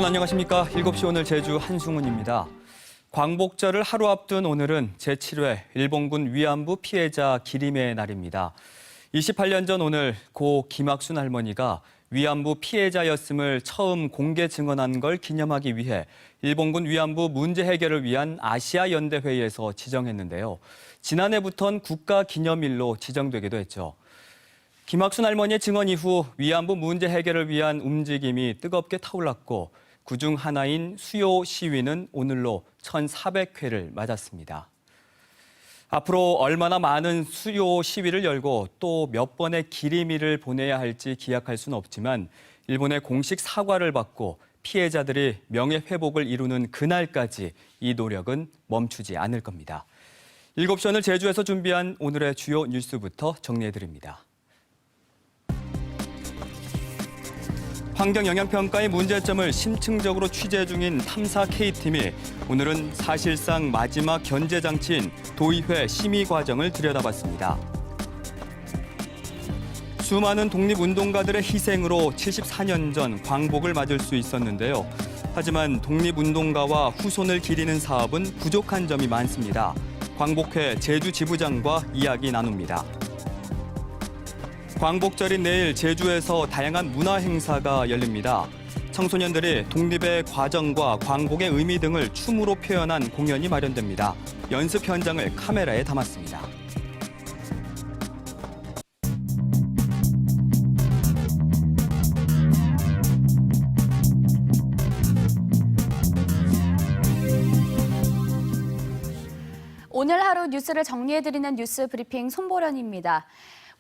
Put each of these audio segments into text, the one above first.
여러분 안녕하십니까? 7시 오늘 제주 한승훈입니다. 광복절을 하루 앞둔 오늘은 제7회 일본군 위안부 피해자 기림의 날입니다. 28년 전 오늘 고 김학순 할머니가 위안부 피해자였음을 처음 공개 증언한 걸 기념하기 위해 일본군 위안부 문제 해결을 위한 아시아 연대회의에서 지정했는데요. 지난해부터는 국가기념일로 지정되기도 했죠. 김학순 할머니의 증언 이후 위안부 문제 해결을 위한 움직임이 뜨겁게 타올랐고 그중 하나인 수요 시위는 오늘로 1,400회를 맞았습니다. 앞으로 얼마나 많은 수요 시위를 열고 또 몇 번의 기림일을 보내야 할지 기약할 수는 없지만 일본의 공식 사과를 받고 피해자들이 명예회복을 이루는 그날까지 이 노력은 멈추지 않을 겁니다. 7시 오늘 제주에서 준비한 오늘의 주요 뉴스부터 정리해드립니다. 환경영향평가의 문제점을 심층적으로 취재 중인 탐사 K팀이 오늘은 사실상 마지막 견제장치인 도의회 심의 과정을 들여다봤습니다. 수많은 독립운동가들의 희생으로 74년 전 광복을 맞을 수 있었는데요. 하지만 독립운동가와 후손을 기리는 사업은 부족한 점이 많습니다. 광복회 제주 지부장과 이야기 나눕니다. 광복절인 내일 제주에서 다양한 문화 행사가 열립니다. 청소년들이 독립의 과정과 광복의 의미 등을 춤으로 표현한 공연이 마련됩니다. 연습 현장을 카메라에 담았습니다. 오늘 하루 뉴스를 정리해드리는 뉴스 브리핑 손보련입니다.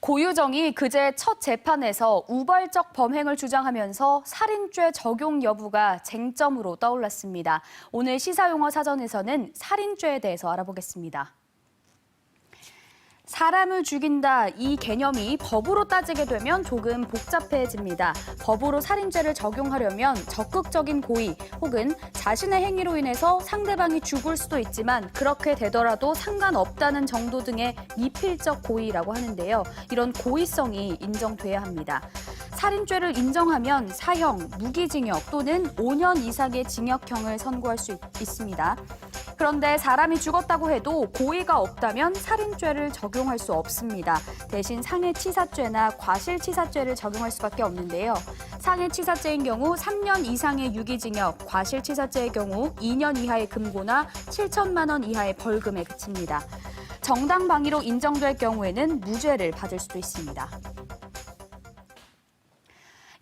고유정이 그제 첫 재판에서 우발적 범행을 주장하면서 살인죄 적용 여부가 쟁점으로 떠올랐습니다. 오늘 시사용어 사전에서는 살인죄에 대해서 알아보겠습니다. 사람을 죽인다 이 개념이 법으로 따지게 되면 조금 복잡해집니다. 법으로 살인죄를 적용하려면 적극적인 고의 혹은 자신의 행위로 인해서 상대방이 죽을 수도 있지만 그렇게 되더라도 상관없다는 정도 등의 미필적 고의라고 하는데요. 이런 고의성이 인정돼야 합니다. 살인죄를 인정하면 사형, 무기징역 또는 5년 이상의 징역형을 선고할 수 있습니다. 그런데 사람이 죽었다고 해도 고의가 없다면 살인죄를 적용할 수 없습니다. 대신 상해치사죄나 과실치사죄를 적용할 수밖에 없는데요. 상해치사죄인 경우 3년 이상의 유기징역, 과실치사죄의 경우 2년 이하의 금고나 7천만 원 이하의 벌금에 그칩니다. 정당방위로 인정될 경우에는 무죄를 받을 수도 있습니다.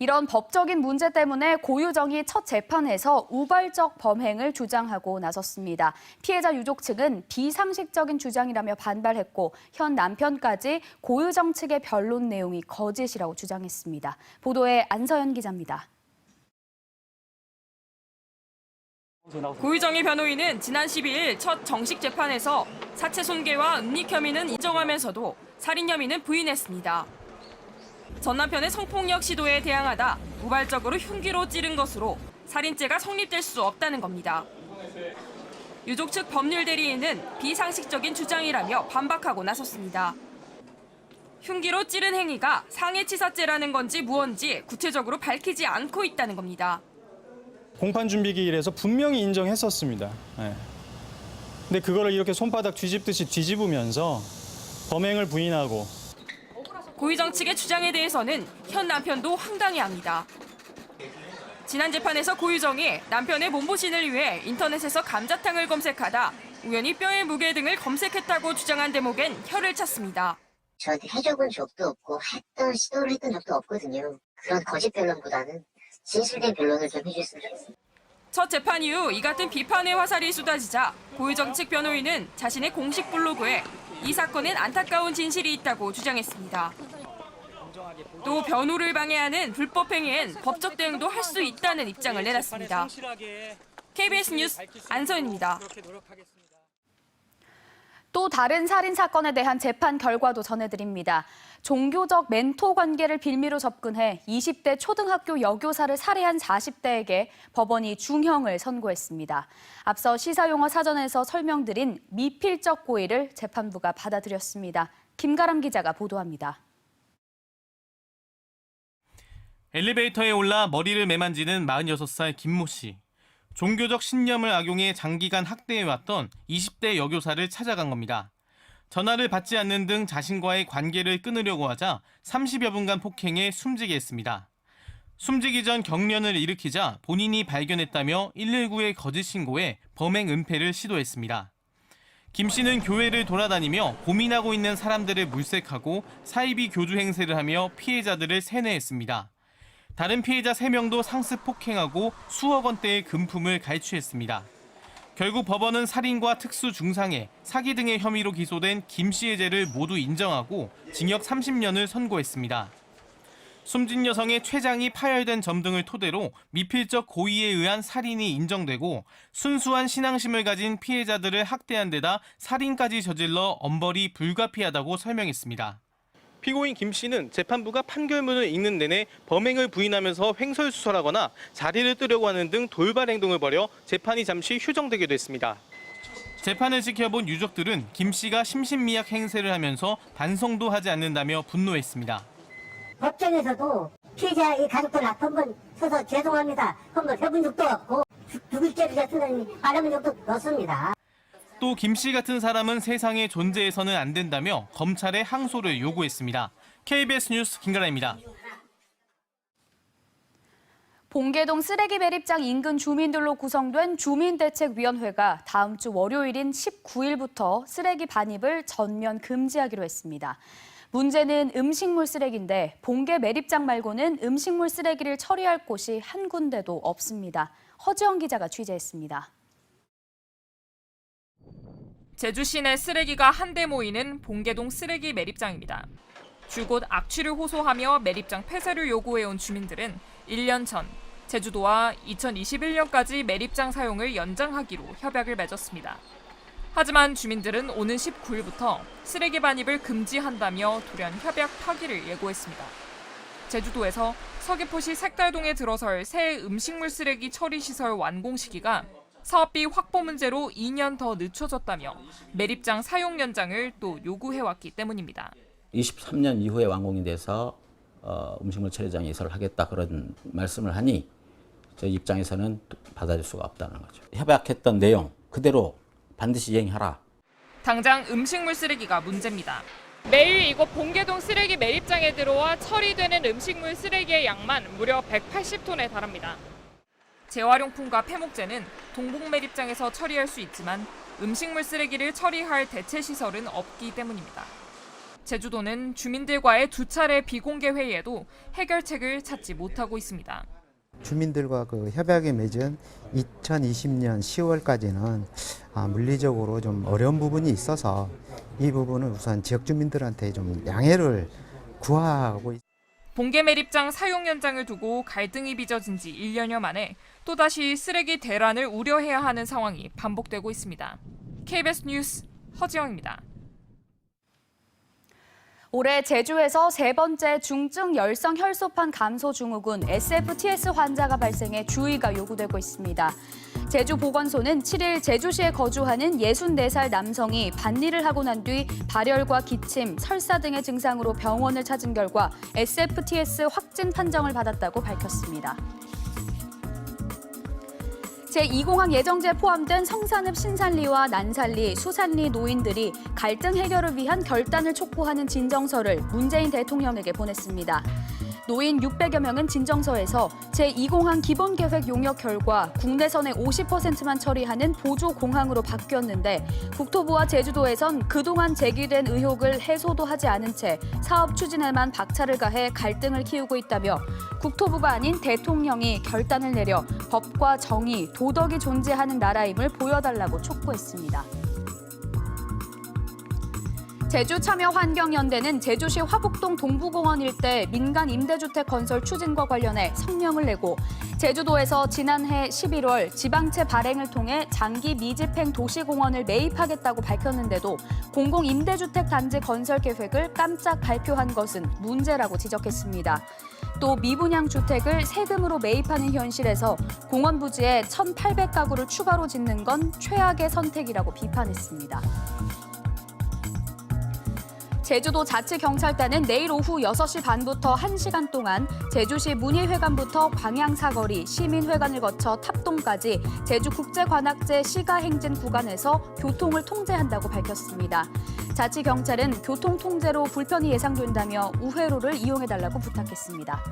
이런 법적인 문제 때문에 고유정이 첫 재판에서 우발적 범행을 주장하고 나섰습니다. 피해자 유족 측은 비상식적인 주장이라며 반발했고 현 남편까지 고유정 측의 변론 내용이 거짓이라고 주장했습니다. 보도에 안서연 기자입니다. 고유정의 변호인은 지난 12일 첫 정식 재판에서 사체 손괴와 은닉 혐의는 인정하면서도 살인 혐의는 부인했습니다. 전 남편의 성폭력 시도에 대항하다 우발적으로 흉기로 찌른 것으로 살인죄가 성립될 수 없다는 겁니다. 유족 측 법률 대리인은 비상식적인 주장이라며 반박하고 나섰습니다. 흉기로 찌른 행위가 상해치사죄라는 건지 무언지 구체적으로 밝히지 않고 있다는 겁니다. 공판준비기일에서 분명히 인정했었습니다. 근데 그거를 이렇게 손바닥 뒤집듯이 뒤집으면서 범행을 부인하고 고유정 측의 주장에 대해서는 현 남편도 황당해합니다. 지난 재판에서 고유정이 남편의 몸보신을 위해 인터넷에서 감자탕을 검색하다 우연히 뼈의 무게 등을 검색했다고 주장한 대목엔 혀를 찼습니다. 저한테 해줘본 적도 없고 시도를 했던 적도 없거든요. 그런 거짓 변론보다는 진실된 변론을 좀 해줬으면 좋겠습니다. 첫 재판 이후 이 같은 비판의 화살이 쏟아지자 고유정 측 변호인은 자신의 공식 블로그에 이 사건엔 안타까운 진실이 있다고 주장했습니다. 또 변호를 방해하는 불법 행위엔 법적 대응도 할 수 있다는 입장을 내놨습니다. KBS 뉴스 안서연입니다. 또 다른 살인 사건에 대한 재판 결과도 전해드립니다. 종교적 멘토 관계를 빌미로 접근해 20대 초등학교 여교사를 살해한 40대에게 법원이 중형을 선고했습니다. 앞서 시사용어 사전에서 설명드린 미필적 고의를 재판부가 받아들였습니다. 김가람 기자가 보도합니다. 엘리베이터에 올라 머리를 매만지는 46살 김모 씨. 종교적 신념을 악용해 장기간 학대해왔던 20대 여교사를 찾아간 겁니다. 전화를 받지 않는 등 자신과의 관계를 끊으려고 하자 30여 분간 폭행해 숨지게 했습니다. 숨지기 전 경련을 일으키자 본인이 발견했다며 119에 거짓 신고해 범행 은폐를 시도했습니다. 김 씨는 교회를 돌아다니며 고민하고 있는 사람들을 물색하고 사이비 교주 행세를 하며 피해자들을 세뇌했습니다. 다른 피해자 3명도 상습 폭행하고 수억 원대의 금품을 갈취했습니다. 결국 법원은 살인과 특수 중상해, 사기 등의 혐의로 기소된 김 씨의 죄를 모두 인정하고 징역 30년을 선고했습니다. 숨진 여성의 췌장이 파열된 점 등을 토대로 미필적 고의에 의한 살인이 인정되고 순수한 신앙심을 가진 피해자들을 학대한 데다 살인까지 저질러 엄벌이 불가피하다고 설명했습니다. 피고인 김 씨는 재판부가 판결문을 읽는 내내 범행을 부인하면서 횡설수설하거나 자리를 뜨려고 하는 등 돌발 행동을 벌여 재판이 잠시 휴정되기도 했습니다. 재판을 지켜본 유족들은 김 씨가 심신미약 행세를 하면서 반성도 하지 않는다며 분노했습니다. 법정에서도 피해자의 가족들 앞 한번 서서 죄송합니다. 한번 해본 적도 없고 죽을 죄를 졌으니 말해본 적도 없습니다. 또 김 씨 같은 사람은 세상에 존재해서는 안 된다며 검찰에 항소를 요구했습니다. KBS 뉴스 김가라입니다. 봉계동 쓰레기 매립장 인근 주민들로 구성된 주민대책위원회가 다음 주 월요일인 19일부터 쓰레기 반입을 전면 금지하기로 했습니다. 문제는 음식물 쓰레기인데 봉계 매립장 말고는 음식물 쓰레기를 처리할 곳이 한 군데도 없습니다. 허지영 기자가 취재했습니다. 제주 시내 쓰레기가 한데 모이는 봉계동 쓰레기 매립장입니다. 줄곧 악취를 호소하며 매립장 폐쇄를 요구해온 주민들은 1년 전 제주도와 2021년까지 매립장 사용을 연장하기로 협약을 맺었습니다. 하지만 주민들은 오는 19일부터 쓰레기 반입을 금지한다며 돌연 협약 파기를 예고했습니다. 제주도에서 서귀포시 색달동에 들어설 새 음식물 쓰레기 처리 시설 완공 시기가 사업비 확보 문제로 2년 더 늦춰졌다며 매립장 사용 연장을 또 요구해왔기 때문입니다. 23년 이후에 완공이 돼서 음식물 처리장 예설을 하겠다 그런 말씀을 하니 저희 입장에서는 받아들일 수가 없다는 거죠. 협약했던 내용 그대로 반드시 이행하라. 당장 음식물 쓰레기가 문제입니다. 매일 이곳 봉계동 쓰레기 매립장에 들어와 처리되는 음식물 쓰레기의 양만 무려 180톤에 달합니다. 재활용품과 폐목재는 동봉 매립장에서 처리할 수 있지만 음식물 쓰레기를 처리할 대체 시설은 없기 때문입니다. 제주도는 주민들과의 2차례 비공개 회의에도 해결책을 찾지 못하고 있습니다. 주민들과 그 협약이 맺은 2020년 10월까지는 물리적으로 좀 어려운 부분이 있어서 이 부분은 우선 지역 주민들한테 좀 양해를 구하고 있습니다. 봉계 매립장 사용 연장을 두고 갈등이 빚어진 지 1년여 만에 또다시 쓰레기 대란을 우려해야 하는 상황이 반복되고 있습니다. KBS 뉴스 허지영입니다. 올해 제주에서 3번째 중증 열성 혈소판 감소 증후군 SFTS 환자가 발생해 주의가 요구되고 있습니다. 제주보건소는 7일 제주시에 거주하는 64살 남성이 밭일을 하고 난 뒤 발열과 기침, 설사 등의 증상으로 병원을 찾은 결과 SFTS 확진 판정을 받았다고 밝혔습니다. 제2공항 예정지에 포함된 성산읍 신산리와 난산리, 수산리 노인들이 갈등 해결을 위한 결단을 촉구하는 진정서를 문재인 대통령에게 보냈습니다. 노인 600여 명은 진정서에서 제2공항 기본계획 용역 결과 국내선의 50%만 처리하는 보조공항으로 바뀌었는데 국토부와 제주도에선 그동안 제기된 의혹을 해소도 하지 않은 채 사업 추진에만 박차를 가해 갈등을 키우고 있다며 국토부가 아닌 대통령이 결단을 내려 법과 정의, 도덕이 존재하는 나라임을 보여달라고 촉구했습니다. 제주참여환경연대는 제주시 화북동 동부공원 일대 민간 임대주택 건설 추진과 관련해 성명을 내고 제주도에서 지난해 11월 지방채 발행을 통해 장기 미집행 도시공원을 매입하겠다고 밝혔는데도 공공임대주택 단지 건설 계획을 깜짝 발표한 것은 문제라고 지적했습니다. 또 미분양 주택을 세금으로 매입하는 현실에서 공원 부지에 1,800가구를 추가로 짓는 건 최악의 선택이라고 비판했습니다. 제주도 자치경찰대는 내일 오후 6시 반부터 1시간 동안 제주시 문희회관부터 광양사거리, 시민회관을 거쳐 탑동까지 제주국제관악제 시가행진 구간에서 교통을 통제한다고 밝혔습니다. 자치경찰은 교통통제로 불편이 예상된다며 우회로를 이용해달라고 부탁했습니다.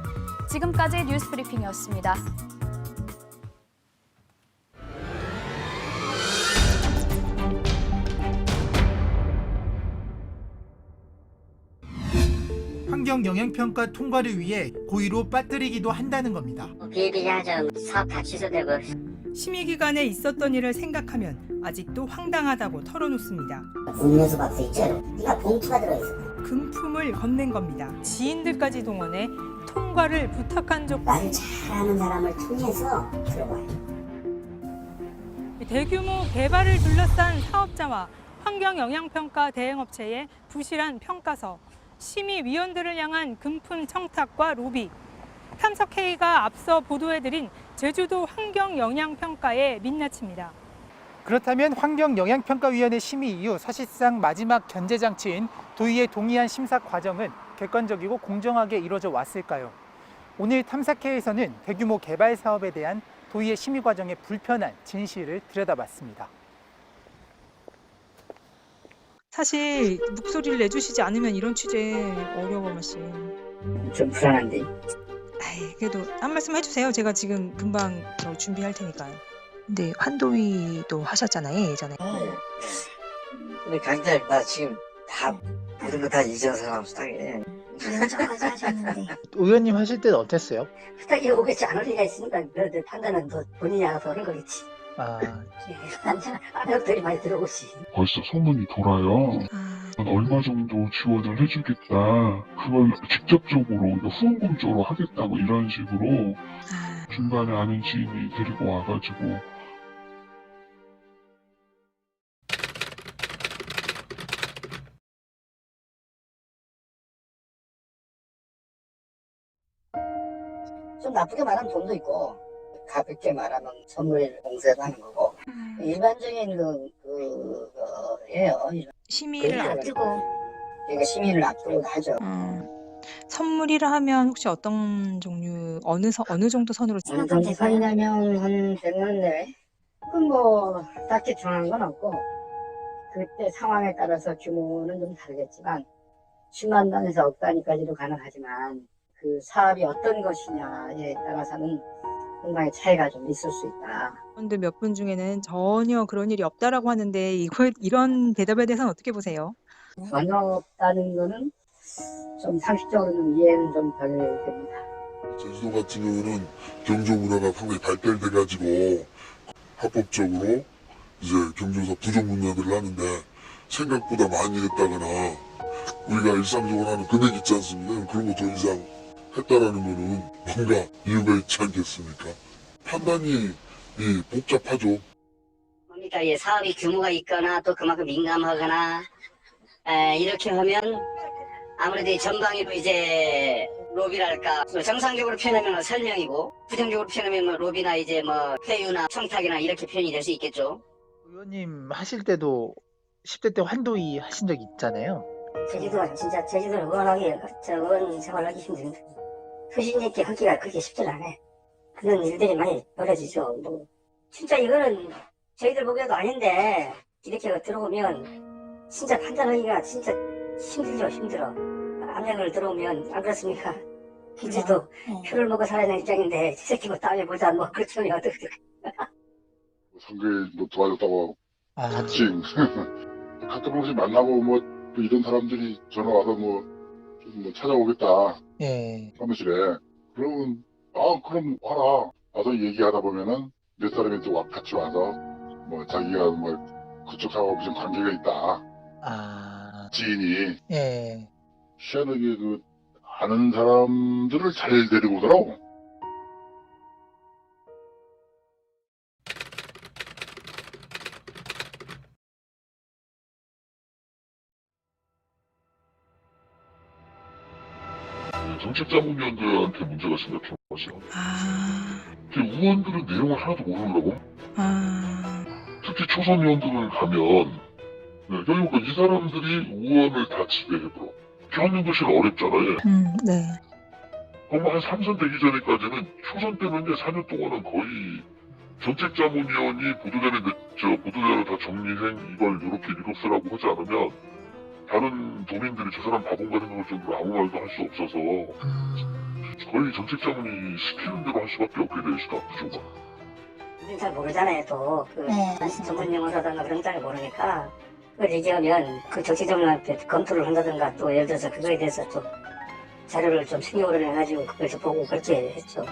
지금까지 뉴스브리핑이었습니다. 환경영향평가 통과를 위해 고의로 빠뜨리기도 한다는 겁니다. 비일비재하죠. 사업 다 취소되고. 심의기간에 있었던 일을 생각하면 아직도 황당하다고 털어놓습니다. 음료수 박스 있죠? 네가 봉투가 들어있어. 금품을 건넨 겁니다. 지인들까지 동원해 통과를 부탁한 적. 말 잘하는 사람을 통해서 들어와요. 대규모 개발을 둘러싼 사업자와 환경영향평가 대행업체의 부실한 평가서, 심의위원들을 향한 금품 청탁과 로비, 탐석회의가 앞서 보도해드린 제주도 환경영향평가에 민낯입니다. 그렇다면 환경영향평가위원회 심의 이후 사실상 마지막 견제장치인 도의의 동의안 심사 과정은 객관적이고 공정하게 이루어져 왔을까요? 오늘 탐사회에서는 대규모 개발 사업에 대한 도의의 심의 과정의 불편한 진실을 들여다봤습니다. 사실 목소리를 내주시지 않으면 이런 취재 어려워 마씨. 좀 불안한데. 그래도 한 말씀 해주세요. 제가 지금 금방 준비할 테니까요. 근데 환도위도 하셨잖아요, 예전에. 근데 강달 나 지금 다 모든 거 다 잊어서 수탁에. 여전까지 하셨는데. 의원님 하실 때는 어땠어요? 수탁이 오겠지 않을 리가 있으니까 그 판단은 더 본인이 알아서 하는 거겠지. 압력들이 많이 들어오지. 벌써 소문이 돌아요. 얼마 정도 지원을 해주겠다. 그걸 직접적으로 후원금 쪽으로 하겠다고 이런 식으로 중간에 아는 지인이 데리고 와가지고. 좀 나쁘게 말하면 돈도 있고, 가볍게 말하면 선물 공세도 하는 거고, 일반적인 그예요. 심의를 앞두고. 그러니까 심의를 앞두고 하죠. 선물이라 하면 혹시 어떤 종류, 어느 정도 선으로? 어느 정도 선이냐면 한 100만 내외? 그건 뭐 딱히 정한 건 없고, 그때 상황에 따라서 규모는 좀 다르겠지만 10만 단에서 억 단위까지도 가능하지만 그 사업이 어떤 것이냐에 따라서는 상당히 차이가 좀 있을 수 있다. 그런데 몇 분 중에는 전혀 그런 일이 없다라고 하는데 이런 대답에 대해서는 어떻게 보세요? 전혀 없다는 거는 좀 상식적으로는 이해는 좀 덜 됩니다. 제주도 같은 경우는 경조문화가 상당히 발달돼가지고 합법적으로 이제 경조사 부정 문화들을 하는데 생각보다 많이 했다거나 우리가 일상적으로 하는 금액 있지 않습니까? 그런 거 더 이상 했다라는 거는 뭔가 이유가 있지 않겠습니까? 판단이 복잡하죠. 그러니까 이 사업이 규모가 있거나 또 그만큼 민감하거나 이렇게 하면 아무래도 전방위로 이제 로비랄까 정상적으로 표현하면 설명이고 부정적으로 표현하면 로비나 이제 회유나 청탁이나 이렇게 표현이 될 수 있겠죠. 의원님 하실 때도 10대 때 환도위 하신 적 있잖아요. 제주도가 진짜 제주도를 의원 생활하기 힘든데 소신 있게 하기가 그렇게 쉽지 않아. 그런 일들이 많이 벌어지죠. 진짜 이거는 저희들 보기에도 아닌데 이렇게 들어오면 진짜 판단하기가 진짜 힘들어. 압력을 들어오면 안 그렇습니까? 이제도 표를 먹고 살아야 되는 입장인데 저 새끼 땀에 보자 그렇다면 어떡해. 상대도 도와줬다고 같이 가끔 한 번씩 만나고 또 이런 사람들이 전화 와서 좀 찾아오겠다. 사무실에. 그러면 그럼 와라. 와서 얘기하다 보면은 몇 사람이 또 같이 와서 자기가 그쪽 사하고 무슨 관계가 있다. 지인이. 희한하게 아는 사람들을 잘 데리고 오더라고. 정책자문위원들한테 문제가 생겼던 것이요. 의원들은 내용을 하나도 모르더라고. 특히 초선 의원들을 가면 네, 그러니까 이 사람들이 의원을 다 지배해버려. 경영도시는 어렵잖아요. 네. 그럼 한 3선 되기 전에까지는 초선 때문에 4년 동안은 거의 정책자문위원이 보도자료 다 정리행 이걸 이렇게 읽었으라고 하지 않으면 다른 도민들이 저 사람 바본가 생각할 정도로 아무 말도 할 수 없어서 거의 정책자문이 시키는 대로 할 수밖에 없게 돼 있어, 구조가. 우리는 잘 모르잖아요, 또. 전문 용어라든가 그런 거 잘 모르니까. 그걸 얘기하면 그 정치자문한테 검토를 한다든가 또 예를 들어서 그거에 대해서 좀 자료를 좀 신경을 해가지고 그걸 좀 보고 그렇게 했죠.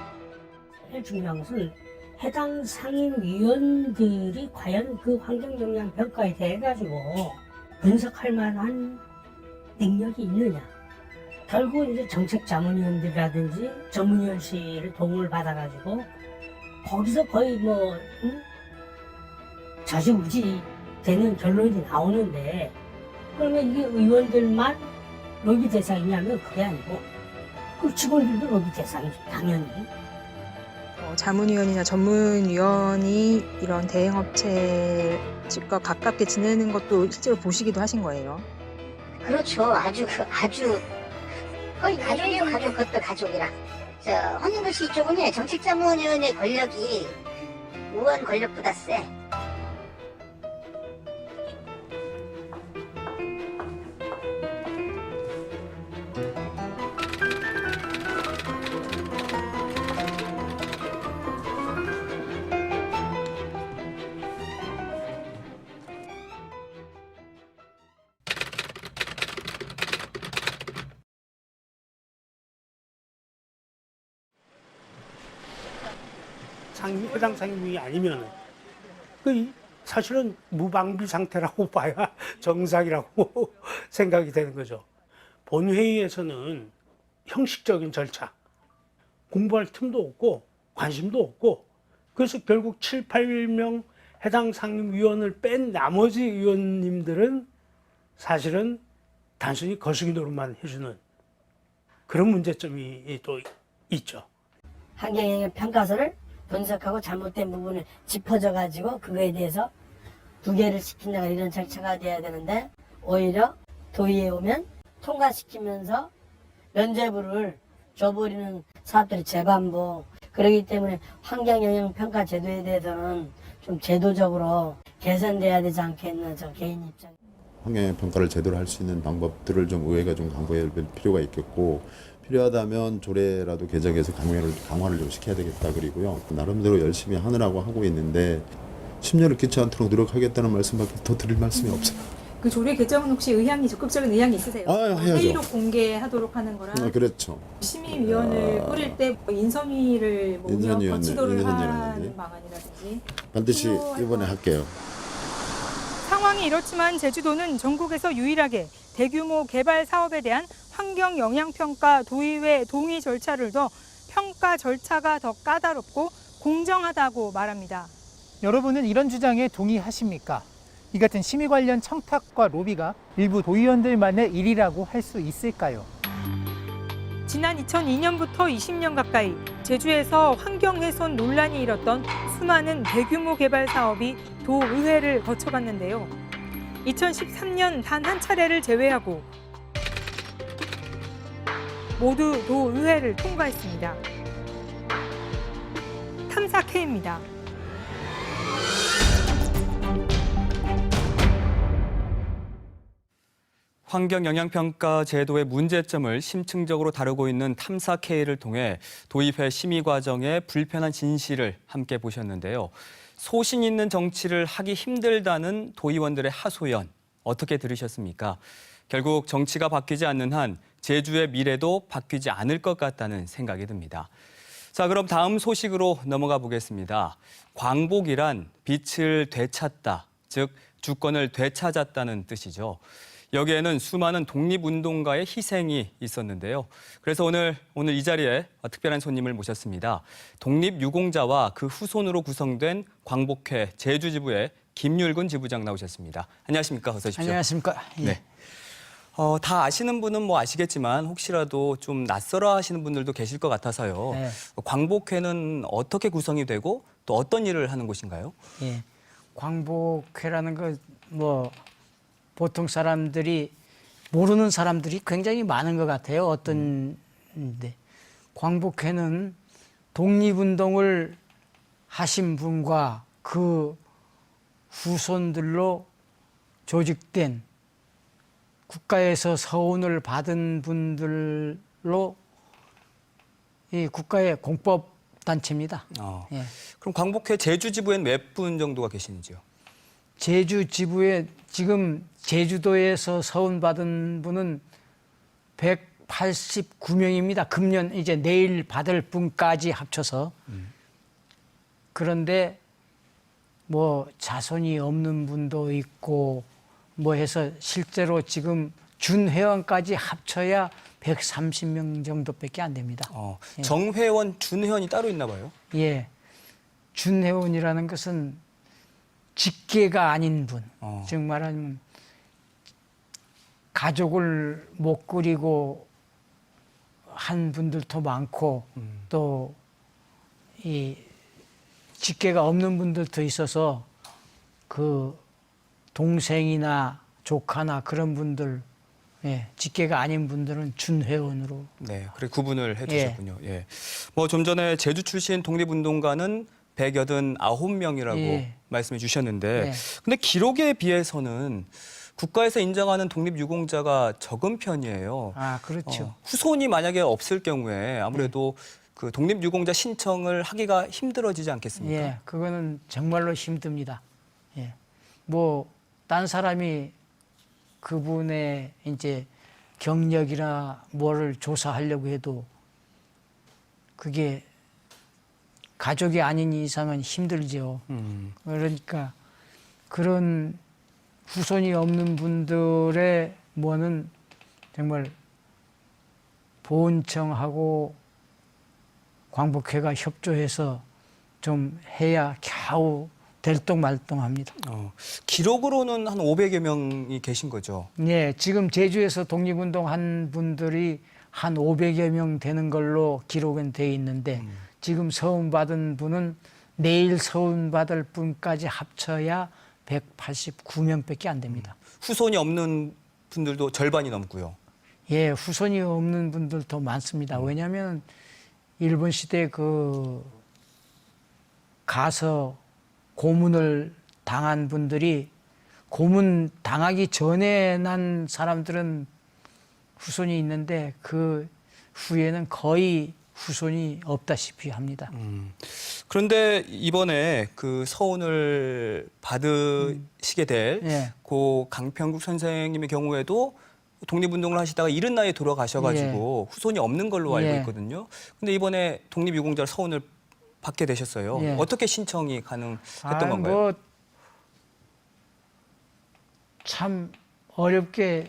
제일 중요한 것은 해당 상임위원들이 과연 그 환경영향평가에 대해 가지고 분석할 만한 능력이 있느냐. 결국 이제 정책자문위원들이라든지 전문위원실을 도움을 받아가지고 거기서 거의 좌지우지 되는 결론이 나오는데 그러면 이게 의원들만 로비 대상이냐면 그게 아니고 그 직원들도 로비 대상이죠, 당연히. 자문위원이나 전문위원이 이런 대행업체 측과 가깝게 지내는 것도 실제로 보시기도 하신 거예요? 그렇죠. 아주 거의 가족이에요. 그것도 가족이라. 황영도시 쪽은 정책자문위원의 권력이 의원 권력보다 세. 해당 상임위 아니면 사실은 무방비 상태라고 봐야 정상이라고 생각이 되는 거죠. 본회의에서는 형식적인 절차, 공부할 틈도 없고 관심도 없고 그래서 결국 7, 8명 해당 상임위원을 뺀 나머지 의원님들은 사실은 단순히 거시기 노릇만 해주는 그런 문제점이 또 있죠. 환경영향 평가서를 분석하고 잘못된 부분을 짚어줘가지고 그거에 대해서 부결을 시킨다가 이런 절차가 돼야 되는데 오히려 도의에 오면 통과시키면서 면죄부를 줘버리는 사업들이 재반복. 그렇기 때문에 환경영향평가 제도에 대해서는 좀 제도적으로 개선돼야 되지 않겠나 저 개인 입장. 환경영향평가를 제대로 할 수 있는 방법들을 좀 의회가 좀 강구할 필요가 있겠고 필요하다면 조례라도 개정해서 강화를 좀 시켜야 되겠다. 그리고요. 나름대로 열심히 하느라고 하고 있는데 심려를 끼치 않도록 노력하겠다는 말씀밖에 더 드릴 말씀이 없어요. 그 조례 개정은 혹시 적극적인 의향이 있으세요? 해야죠. 회의로 공개하도록 하는 거랑 네, 그렇죠. 심의위원을 꾸릴 때 인선위를 거치도를 하는 방안이라든지 반드시 이번에 할게요. 상황이 이렇지만 제주도는 전국에서 유일하게 대규모 개발 사업에 대한 환경 영향평가 도의회 동의 절차를 더 평가 절차가 더 까다롭고 공정하다고 말합니다. 여러분은 이런 주장에 동의하십니까? 이 같은 심의 관련 청탁과 로비가 일부 도의원들만의 일이라고 할 수 있을까요? 지난 2002년부터 20년 가까이 제주에서 환경훼손 논란이 일었던 수많은 대규모 개발 사업이 도의회를 거쳐갔는데요. 2013년 단 한 차례를 제외하고 모두 도의회를 통과했습니다. 탐사K입니다. 환경영향평가 제도의 문제점을 심층적으로 다루고 있는 탐사K를 통해 도의회 심의 과정의 불편한 진실을 함께 보셨는데요. 소신 있는 정치를 하기 힘들다는 도의원들의 하소연 어떻게 들으셨습니까? 결국 정치가 바뀌지 않는 한 제주의 미래도 바뀌지 않을 것 같다는 생각이 듭니다. 자, 그럼 다음 소식으로 넘어가 보겠습니다. 광복이란 빛을 되찾다, 즉 주권을 되찾았다는 뜻이죠. 여기에는 수많은 독립운동가의 희생이 있었는데요. 그래서 오늘 이 자리에 특별한 손님을 모셨습니다. 독립유공자와 그 후손으로 구성된 광복회 제주지부의 김율근 지부장 나오셨습니다. 안녕하십니까? 어서 오십시오. 안녕하십니까? 예. 네. 다 아시는 분은 뭐 아시겠지만 혹시라도 좀 낯설어 하시는 분들도 계실 것 같아서요. 네. 광복회는 어떻게 구성이 되고 또 어떤 일을 하는 곳인가요? 예. 광복회라는 거 보통 사람들이 모르는 사람들이 굉장히 많은 것 같아요. 어떤데 광복회는 독립운동을 하신 분과 그 후손들로 조직된 국가에서 서운을 받은 분들로 이 국가의 공법 단체입니다. 예. 그럼 광복회 제주 지부엔 몇 분 정도가 계시는지요? 제주 지부에 지금 제주도에서 서운 받은 분은 189명입니다. 금년 이제 내일 받을 분까지 합쳐서. 그런데 뭐 자손이 없는 분도 있고 뭐 해서 실제로 지금 준회원까지 합쳐야 130명 정도밖에 안 됩니다. 예. 정회원, 준회원이 따로 있나 봐요? 예. 준회원이라는 것은 직계가 아닌 분. 즉 말하면 가족을 못 꾸리고 한 분들도 많고 또 이 직계가 없는 분들도 있어서 그 동생이나 조카나 그런 분들, 예, 직계가 아닌 분들은 준회원으로. 네, 그래 구분을 해두셨군요. 예. 뭐 좀 전에 제주 출신 독립운동가는 189명이라고 예. 말씀해 주셨는데, 네. 근데 기록에 비해서는 국가에서 인정하는 독립유공자가 적은 편이에요. 아, 그렇죠. 후손이 만약에 없을 경우에 아무래도 그 독립유공자 신청을 하기가 힘들어지지 않겠습니까? 예, 그거는 정말로 힘듭니다. 예. 뭐, 딴 사람이 그분의 이제 경력이나 뭐를 조사하려고 해도 그게 가족이 아닌 이상은 힘들죠. 그러니까 그런 후손이 없는 분들의 뭐는 정말 보훈청하고 광복회가 협조해서 좀 해야 겨우 될똥말똥합니다. 기록으로는 한 500여 명이 계신 거죠? 예, 지금 제주에서 독립운동 한 분들이 한 500여 명 되는 걸로 기록은 돼 있는데 지금 서운받은 분은 내일 서운받을 분까지 합쳐야 189명밖에 안 됩니다. 후손이 없는 분들도 절반이 넘고요. 예, 후손이 없는 분들도 많습니다. 왜냐하면 일본 시대 그 가서 고문을 당한 분들이 고문 당하기 전에 난 사람들은 후손이 있는데 그 후에는 거의 후손이 없다시피 합니다. 그런데 이번에 그 서운을 받으시게 될 고 강평국 선생님의 경우에도 독립운동을 하시다가 이른 나이에 돌아가셔가지고 후손이 없는 걸로 알고 있거든요. 근데 이번에 독립유공자 서운을 받게 되셨어요. 어떻게 신청이 가능했던 건가요? 뭐 참 어렵게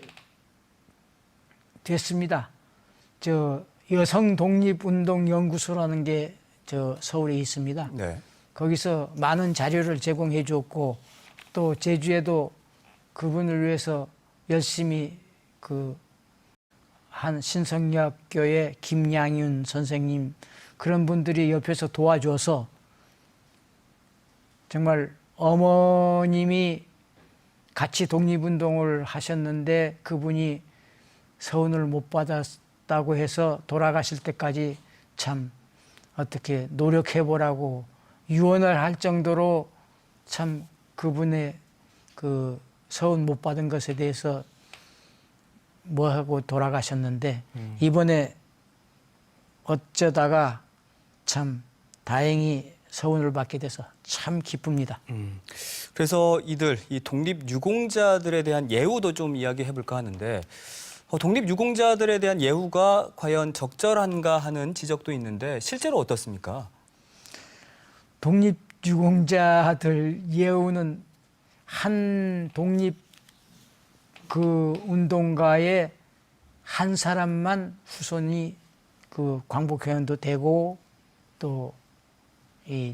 됐습니다. 저 여성독립운동연구소라는 게 저 서울에 있습니다. 거기서 많은 자료를 제공해 줬고 또 제주에도 그분을 위해서 열심히 그 한 신성여학교의 김양윤 선생님 그런 분들이 옆에서 도와줘서 정말 어머님이 같이 독립운동을 하셨는데 그분이 서운을 못 받았다고 해서 돌아가실 때까지 참 어떻게 노력해보라고 유언을 할 정도로 참 그분의 그 서운 못 받은 것에 대해서 뭐 하고 돌아가셨는데 이번에 어쩌다가 참 다행히 서운을 받게 돼서 참 기쁩니다. 그래서 이 독립유공자들에 대한 예우도 좀 이야기해 볼까 하는데 독립유공자들에 대한 예우가 과연 적절한가 하는 지적도 있는데 실제로 어떻습니까? 독립유공자들 예우는 한 독립 그 운동가의 한 사람만 후손이 그 광복회원도 되고 또 이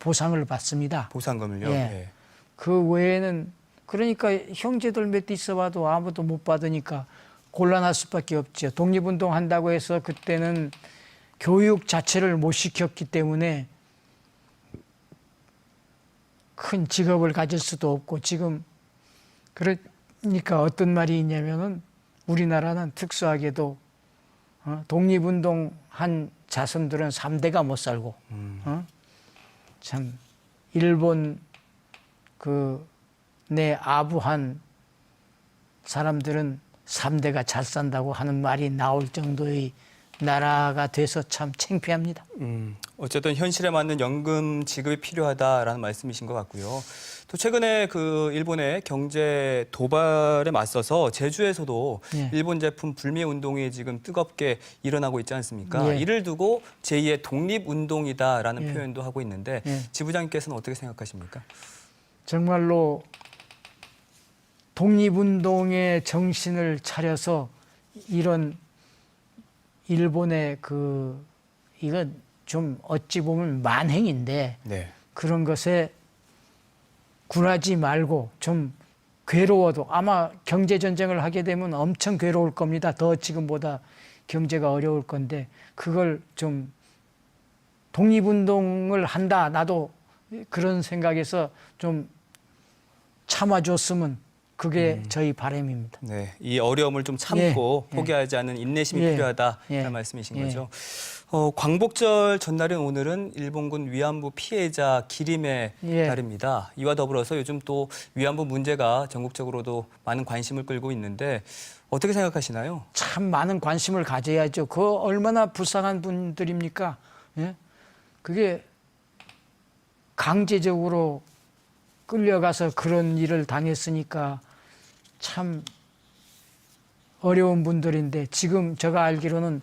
보상을 받습니다. 보상금을요? 예. 그 외에는 그러니까 형제들 몇 있어봐도 아무도 못 받으니까 곤란할 수밖에 없죠. 독립운동 한다고 해서 그때는 교육 자체를 못 시켰기 때문에 큰 직업을 가질 수도 없고 지금 그러니까 어떤 말이 있냐면은 우리나라는 특수하게도 독립운동 한 자손들은 3대가 못 살고 참 일본 내 아부한 사람들은 3대가 잘 산다고 하는 말이 나올 정도의 나라가 돼서 참 창피합니다. 어쨌든 현실에 맞는 연금 지급이 필요하다라는 말씀이신 것 같고요. 또 최근에 그 일본의 경제 도발에 맞서서 제주에서도 예. 일본 제품 불매 운동이 지금 뜨겁게 일어나고 있지 않습니까? 예. 이를 두고 제2의 독립운동이다라는 예. 표현도 하고 있는데 예. 지부장님께서는 어떻게 생각하십니까? 정말로 독립운동의 정신을 차려서 이런 일본의 이건 좀 어찌 보면 만행인데 네. 그런 것에 굴하지 말고 좀 괴로워도 아마 경제 전쟁을 하게 되면 엄청 괴로울 겁니다. 더 지금보다 경제가 어려울 건데 그걸 좀 독립운동을 한다. 나도 그런 생각에서 좀 참아줬으면 그게 저희 바람입니다. 네, 이 어려움을 좀 참고 예. 포기하지 않는 인내심이 예. 필요하다라는 예. 말씀이신 예. 거죠. 광복절 전날인 오늘은 일본군 위안부 피해자 기림의 예. 날입니다. 이와 더불어서 요즘 또 위안부 문제가 전국적으로도 많은 관심을 끌고 있는데 어떻게 생각하시나요? 참 많은 관심을 가져야죠. 그 얼마나 불쌍한 분들입니까? 예? 그게 강제적으로 끌려가서 그런 일을 당했으니까 참 어려운 분들인데 지금 제가 알기로는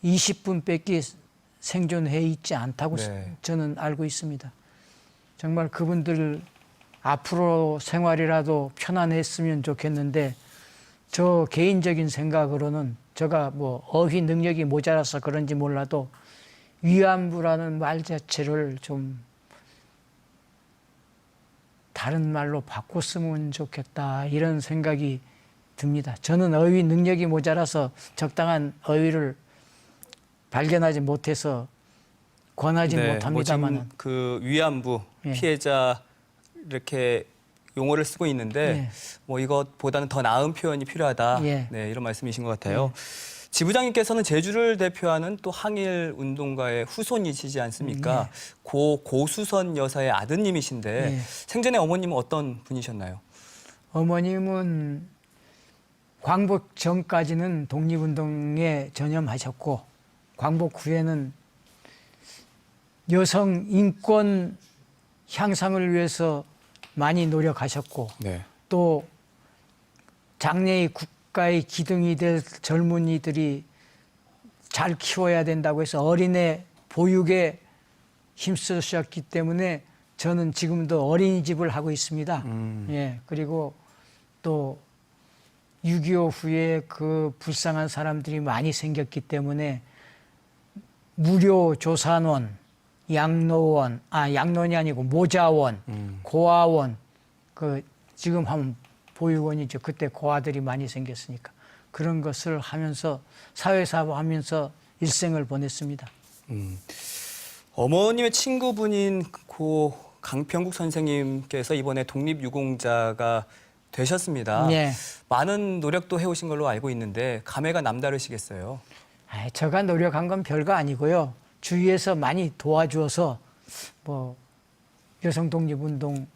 20분밖에 생존해 있지 않다고 네. 저는 알고 있습니다. 정말 그분들 앞으로 생활이라도 편안했으면 좋겠는데 저 개인적인 생각으로는 제가 뭐 어휘 능력이 모자라서 그런지 몰라도 위안부라는 말 자체를 좀 다른 말로 바꿨으면 좋겠다 이런 생각이 듭니다. 저는 어휘 능력이 모자라서 적당한 어휘를 발견하지 못해서 권하지 못합니다만 지금 그 위안부 예. 피해자 이렇게 용어를 쓰고 있는데 예. 뭐 이것보다는 더 나은 표현이 필요하다. 예. 네, 이런 말씀이신 것 같아요. 지부장님께서는 제주를 대표하는 또 항일 운동가의 후손이시지 않습니까? 고수선 여사의 아드님이신데 예. 생전에 어머님은 어떤 분이셨나요? 어머님은 광복 전까지는 독립운동에 전념하셨고 광복 후에는 여성 인권 향상을 위해서 많이 노력하셨고 네. 또 장래의 국가의 기둥이 될 젊은이들이 잘 키워야 된다고 해서 어린애 보육에 힘쓰셨기 때문에 저는 지금도 어린이집을 하고 있습니다. 예, 그리고 또 6.25 후에 그 불쌍한 사람들이 많이 생겼기 때문에 무료 조산원, 양론이 아니고 모자원, 고아원, 지금 하면 보육원이죠. 그때 고아들이 많이 생겼으니까 그런 것을 하면서 사회사업 하면서 일생을 보냈습니다. 어머님의 친구분인 고 강평국 선생님께서 이번에 독립유공자가 되셨습니다. 네. 많은 노력도 해오신 걸로 알고 있는데 감회가 남다르시겠어요. 제가 노력한 건 별거 아니고요. 주위에서 많이 도와주어서 뭐 여성 독립운동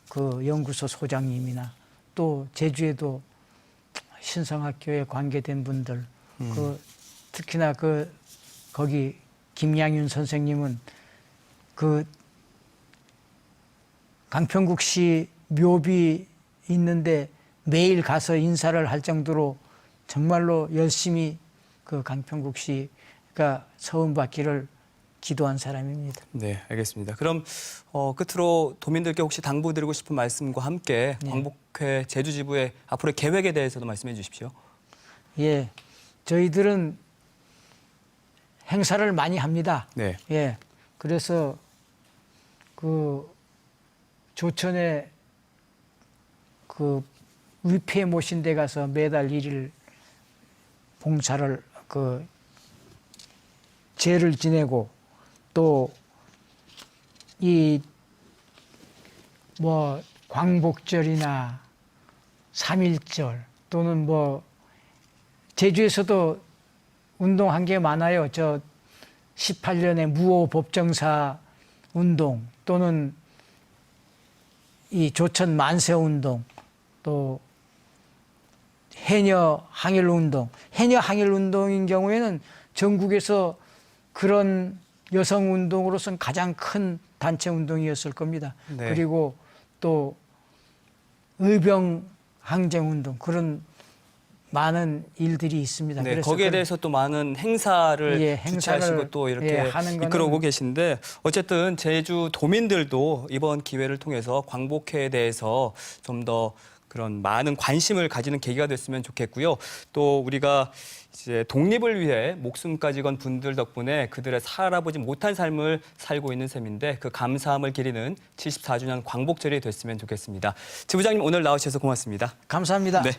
그 연구소 소장님이나 또 제주에도 신성학교에 관계된 분들 특히나 거기 김양윤 선생님은 그 강평국 씨 묘비 있는데 매일 가서 인사를 할 정도로 정말로 열심히 그 강평국 씨가 서운받기를 기도한 사람입니다. 네, 알겠습니다. 그럼 끝으로 도민들께 혹시 당부드리고 싶은 말씀과 함께 네. 광복회 제주지부의 앞으로의 계획에 대해서도 말씀해 주십시오. 예, 저희들은 행사를 많이 합니다. 네. 예, 그래서 그 조천에 그 위패 모신 데 가서 매달 1일 봉사를 제를 지내고 또 이 뭐 광복절이나 3.1절 또는 뭐 제주에서도 운동한 게 많아요. 저 18년에 무호 법정사 운동 또는 이 조천 만세 운동 또 해녀 항일 운동. 해녀 항일 운동인 경우에는 전국에서 그런 여성 운동으로서는 가장 큰 단체 운동이었을 겁니다. 네. 그리고 또 의병 항쟁 운동 그런 많은 일들이 있습니다. 네, 그래서 거기에 대해서 또 많은 행사를 예, 행사를, 주최하시고 또 이렇게 예, 하는 거는 이끌어오고 계신데 어쨌든 제주 도민들도 이번 기회를 통해서 광복회에 대해서 좀 더 그런 많은 관심을 가지는 계기가 됐으면 좋겠고요. 또 우리가 이제 독립을 위해 목숨까지 건 분들 덕분에 그들의 살아보지 못한 삶을 살고 있는 셈인데 그 감사함을 기리는 74주년 광복절이 됐으면 좋겠습니다. 지부장님 오늘 나오셔서 고맙습니다. 감사합니다. 네.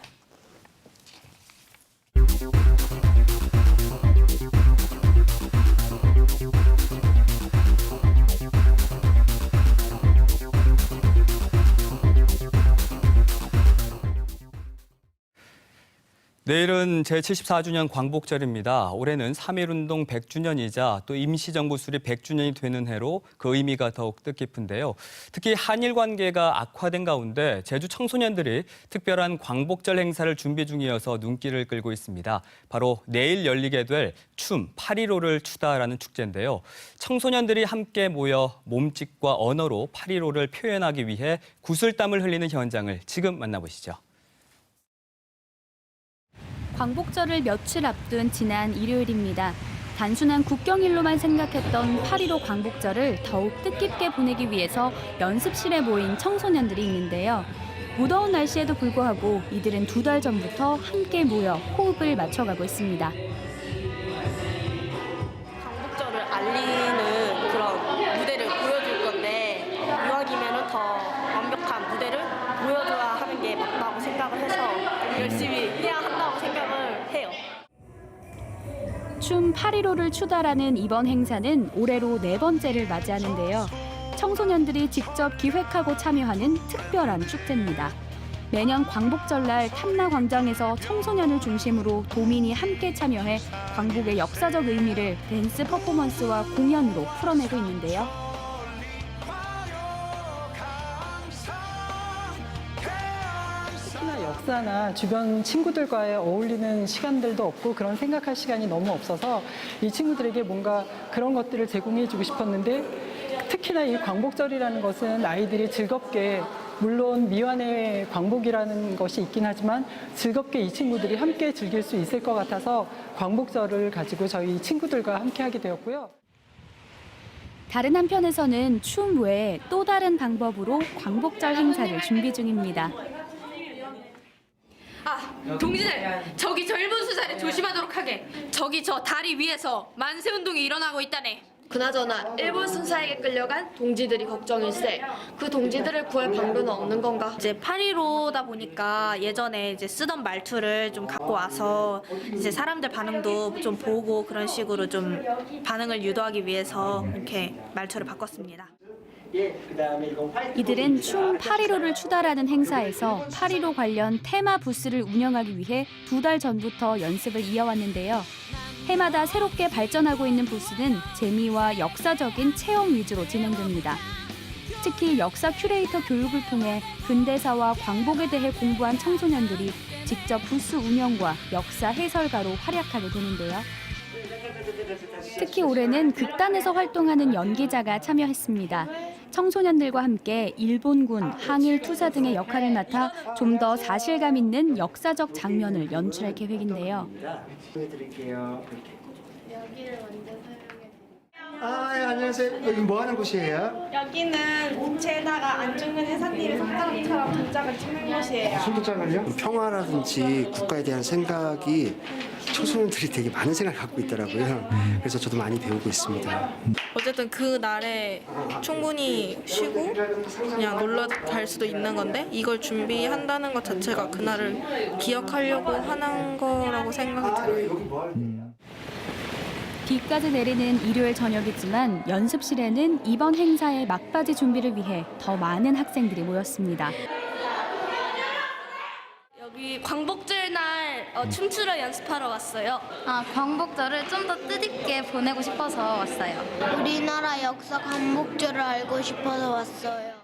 내일은 제74주년 광복절입니다. 올해는 3.1운동 100주년이자 또 임시정부 수립 100주년이 되는 해로 그 의미가 더욱 뜻깊은데요. 특히 한일 관계가 악화된 가운데 제주 청소년들이 특별한 광복절 행사를 준비 중이어서 눈길을 끌고 있습니다. 바로 내일 열리게 될 춤 8.15를 추다라는 축제인데요. 청소년들이 함께 모여 몸짓과 언어로 8.15를 표현하기 위해 구슬땀을 흘리는 현장을 지금 만나보시죠. 광복절을 며칠 앞둔 지난 일요일입니다. 단순한 국경일로만 생각했던 8.15 광복절을 더욱 뜻깊게 보내기 위해서 연습실에 모인 청소년들이 있는데요. 무더운 날씨에도 불구하고 이들은 2달 전부터 함께 모여 호흡을 맞춰가고 있습니다. 광복절을 알리는 그런 무대를 보여줄 건데 이왕이면 더 완벽한 무대를 보여줘야 하는 게 맞다고 생각을 해서 열심히 해야 한다고 생각을 해요. 춤 8.15를 추다라는 이번 행사는 올해로 4번째를 맞이하는데요. 청소년들이 직접 기획하고 참여하는 특별한 축제입니다. 매년 광복절날 탐나광장에서 청소년을 중심으로 도민이 함께 참여해 광복의 역사적 의미를 댄스 퍼포먼스와 공연으로 풀어내고 있는데요. 특히나 역사나 주변 친구들과의 어울리는 시간들도 없고 그런 생각할 시간이 너무 없어서 이 친구들에게 뭔가 그런 것들을 제공해주고 싶었는데 특히나 이 광복절이라는 것은 아이들이 즐겁게 물론 미완의 광복이라는 것이 있긴 하지만 즐겁게 이 친구들이 함께 즐길 수 있을 것 같아서 광복절을 가지고 저희 친구들과 함께 하게 되었고요. 다른 한편에서는 춤 외에 또 다른 방법으로 광복절 행사를 준비 중입니다. 동지들, 저기 젊은 수사를 조심하도록 하게. 저기 저 다리 위에서 만세 운동이 일어나고 있다네. 그나저나 일본 순사에게 끌려간 동지들이 걱정일세. 그 동지들을 구할 방법은 없는 건가? 이제 8.15다 보니까 예전에 이제 쓰던 말투를 좀 갖고 와서 이제 사람들 반응도 좀 보고 그런 식으로 좀 반응을 유도하기 위해서 이렇게 말투를 바꿨습니다. 이들은 춤 8.15를 추다라는 행사에서 8.15 관련 테마 부스를 운영하기 위해 2달 전부터 연습을 이어왔는데요. 해마다 새롭게 발전하고 있는 부스는 재미와 역사적인 체험 위주로 진행됩니다. 특히 역사 큐레이터 교육을 통해 근대사와 광복에 대해 공부한 청소년들이 직접 부스 운영과 역사 해설가로 활약하게 되는데요. 특히 올해는 극단에서 활동하는 연기자가 참여했습니다. 청소년들과 함께 일본군, 항일 투사 등의 역할을 맡아 좀 더 사실감 있는 역사적 장면을 연출할 계획인데요. 안녕하세요. 여기 뭐 하는 곳이에요? 여기는 부채에다가 안중근 해사님의 손가락처럼 도장을 찍는 곳이에요. 손도장을요? 평화라든지 국가에 대한 생각이 청소년들이 되게 많은 생각을 갖고 있더라고요. 그래서 저도 많이 배우고 있습니다. 어쨌든 그 날에 충분히 쉬고 그냥 놀러 갈 수도 있는 건데 이걸 준비한다는 것 자체가 그날을 기억하려고 하는 거라고 생각이 들어요. 비까지 내리는 일요일 저녁이지만 연습실에는 이번 행사의 막바지 준비를 위해 더 많은 학생들이 모였습니다. 여기 광복절 날 춤추러 연습하러 왔어요. 광복절을 좀 더 뜻있게 보내고 싶어서 왔어요. 우리나라 역사 광복절을 알고 싶어서 왔어요.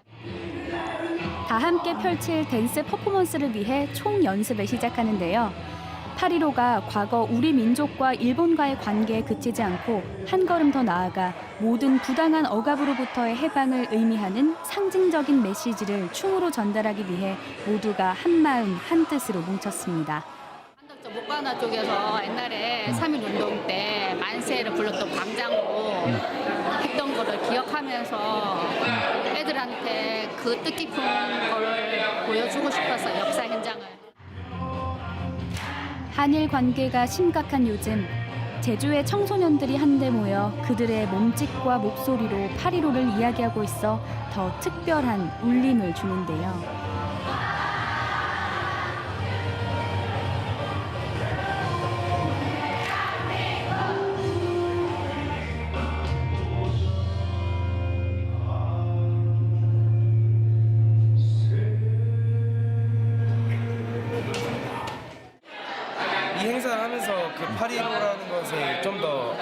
다 함께 펼칠 댄스 퍼포먼스를 위해 총 연습을 시작하는데요. 8.15가 과거 우리 민족과 일본과의 관계에 그치지 않고 한 걸음 더 나아가 모든 부당한 억압으로부터의 해방을 의미하는 상징적인 메시지를 춤으로 전달하기 위해 모두가 한마음 한뜻으로 뭉쳤습니다. 목관화 쪽에서 옛날에 3.1운동 때 만세를 불렀던 광장으로 했던 거를 기억하면서 애들한테 그 뜻깊은 거를 보여주고 싶어서 역사 현장을. 한일 관계가 심각한 요즘 제주의 청소년들이 한데 모여 그들의 몸짓과 목소리로 8.15를 이야기하고 있어 더 특별한 울림을 주는데요. 이 행사를 하면서 그 8.15라는 것을 좀 더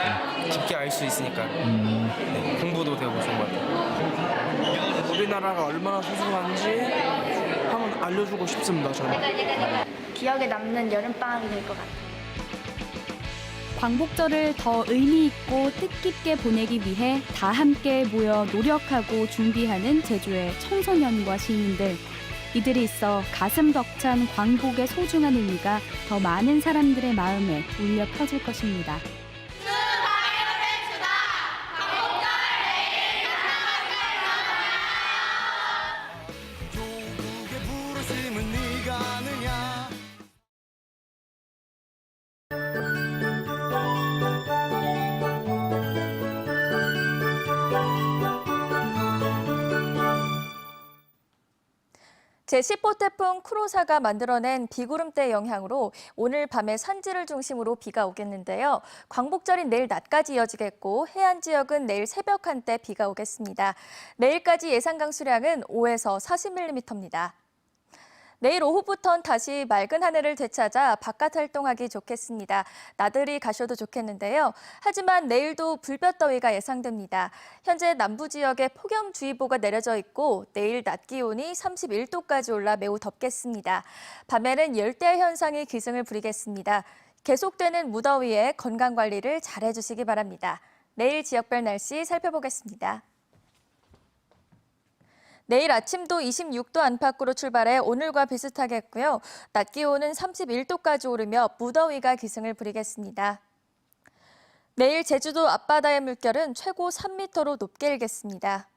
깊게 알 수 있으니까 네, 공부도 되고 좋은 것 같아요. 우리나라가 얼마나 소중한지 한번 알려주고 싶습니다. 저는. 기억에 남는 여름방학이 될 것 같아요. 광복절을 더 의미 있고 뜻깊게 보내기 위해 다 함께 모여 노력하고 준비하는 제주의 청소년과 시민들. 이들이 있어 가슴 벅찬 광복의 소중한 의미가 더 많은 사람들의 마음에 울려 퍼질 것입니다. 제10호 태풍 쿠로사가 만들어낸 비구름대 영향으로 오늘 밤에 산지를 중심으로 비가 오겠는데요. 광복절인 내일 낮까지 이어지겠고 해안 지역은 내일 새벽 한때 비가 오겠습니다. 내일까지 예상 강수량은 5에서 40mm입니다. 내일 오후부터는 다시 맑은 하늘을 되찾아 바깥 활동하기 좋겠습니다. 나들이 가셔도 좋겠는데요. 하지만 내일도 불볕더위가 예상됩니다. 현재 남부 지역에 폭염주의보가 내려져 있고 내일 낮 기온이 31도까지 올라 매우 덥겠습니다. 밤에는 열대야 현상이 기승을 부리겠습니다. 계속되는 무더위에 건강관리를 잘해주시기 바랍니다. 내일 지역별 날씨 살펴보겠습니다. 내일 아침도 26도 안팎으로 출발해 오늘과 비슷하겠고요. 낮 기온은 31도까지 오르며 무더위가 기승을 부리겠습니다. 내일 제주도 앞바다의 물결은 최고 3m로 높게 일겠습니다.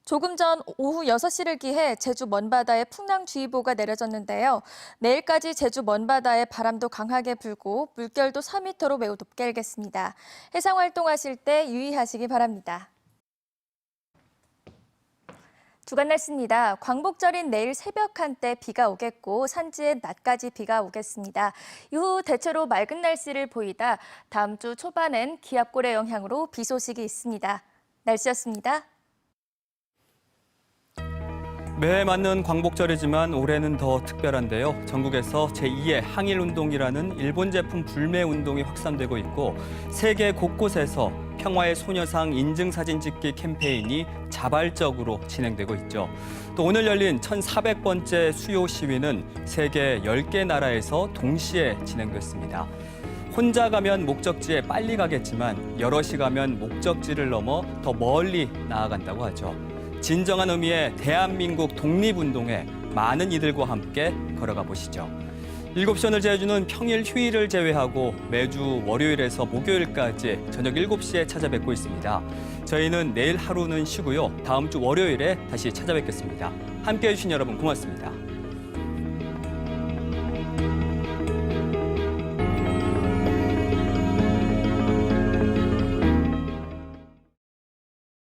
조금 전 오후 6시를 기해 제주 먼바다에 풍랑주의보가 내려졌는데요. 내일까지 제주 먼바다에 바람도 강하게 불고 물결도 4m로 매우 높게 일겠습니다. 해상 활동하실 때 유의하시기 바랍니다. 주간 날씨입니다. 광복절인 내일 새벽 한때 비가 오겠고 산지엔 낮까지 비가 오겠습니다. 이후 대체로 맑은 날씨를 보이다 다음 주 초반엔 기압골의 영향으로 비 소식이 있습니다. 날씨였습니다. 매해 맞는 광복절이지만 올해는 더 특별한데요. 전국에서 제2의 항일운동이라는 일본 제품 불매 운동이 확산되고 있고 세계 곳곳에서 평화의 소녀상 인증사진 찍기 캠페인이 자발적으로 진행되고 있죠. 또 오늘 열린 1,400번째 수요 시위는 세계 10개 나라에서 동시에 진행됐습니다. 혼자 가면 목적지에 빨리 가겠지만 여럿이 가면 목적지를 넘어 더 멀리 나아간다고 하죠. 진정한 의미의 대한민국 독립운동에 많은 이들과 함께 걸어가 보시죠. 7시 오늘 제주는 평일 휴일을 제외하고 매주 월요일에서 목요일까지 저녁 7시에 찾아뵙고 있습니다. 저희는 내일 하루는 쉬고요. 다음 주 월요일에 다시 찾아뵙겠습니다. 함께해 주신 여러분 고맙습니다.